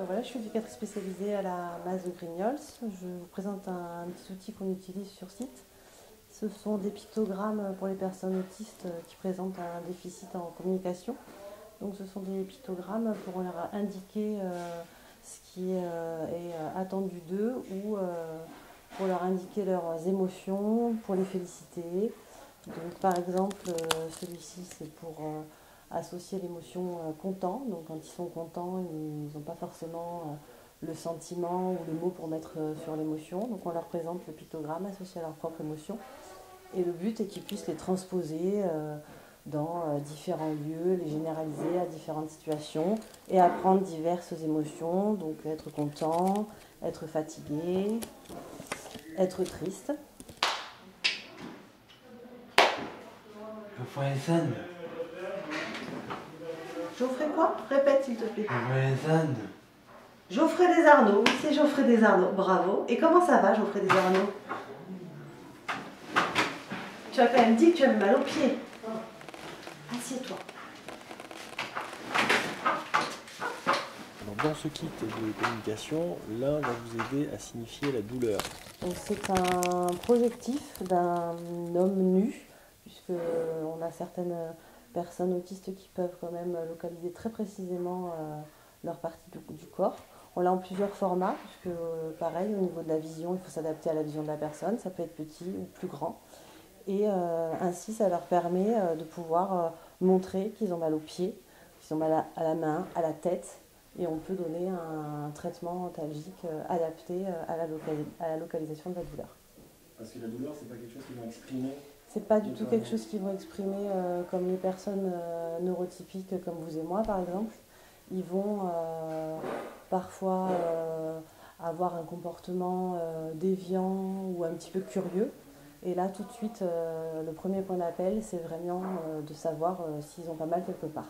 Voilà, je suis éducatrice spécialisée à la MAS de Grignols. Je vous présente un petit outil qu'on utilise sur site. Ce sont des pictogrammes pour les personnes autistes qui présentent un déficit en communication. Donc ce sont des pictogrammes pour leur indiquer ce qui est attendu d'eux ou pour leur indiquer leurs émotions, pour les féliciter. Donc par exemple, celui-ci c'est pour associer l'émotion content. Donc quand ils sont contents, ils n'ont pas forcément le sentiment ou le mot pour mettre sur l'émotion. Donc on leur présente le pictogramme associé à leur propre émotion. Et le but est qu'ils puissent les transposer dans différents lieux, les généraliser à différentes situations et apprendre diverses émotions. Donc être content, être fatigué, être triste. Geoffrey Sand. Geoffrey quoi? Répète s'il te plaît. Geoffrey Sand. Geoffrey Desarnaud, oui c'est Geoffrey Desarnaud, bravo. Et comment ça va Geoffrey Desarnaud? Tu as quand même dit que tu avais mal aux pieds. Assieds-toi. Dans ce kit de communication, l'un va vous aider à signifier la douleur. C'est un projectif d'un homme nu, puisqu'on a certaines personnes autistes qui peuvent quand même localiser très précisément leur partie du corps. On l'a en plusieurs formats, puisque pareil, au niveau de la vision, il faut s'adapter à la vision de la personne, ça peut être petit ou plus grand. Et ainsi, ça leur permet de pouvoir montrer qu'ils ont mal aux pieds, qu'ils ont mal à la main, à la tête, et on peut donner un traitement antalgique adapté à la localisation de la douleur. Parce que la douleur, c'est pas quelque chose qu'ils vont exprimer. C'est pas du tout quelque chose qu'ils vont exprimer comme les personnes neurotypiques comme vous et moi par exemple. Ils vont parfois avoir un comportement déviant ou un petit peu curieux. Et là tout de suite, le premier point d'appel, c'est vraiment de savoir s'ils ont pas mal quelque part.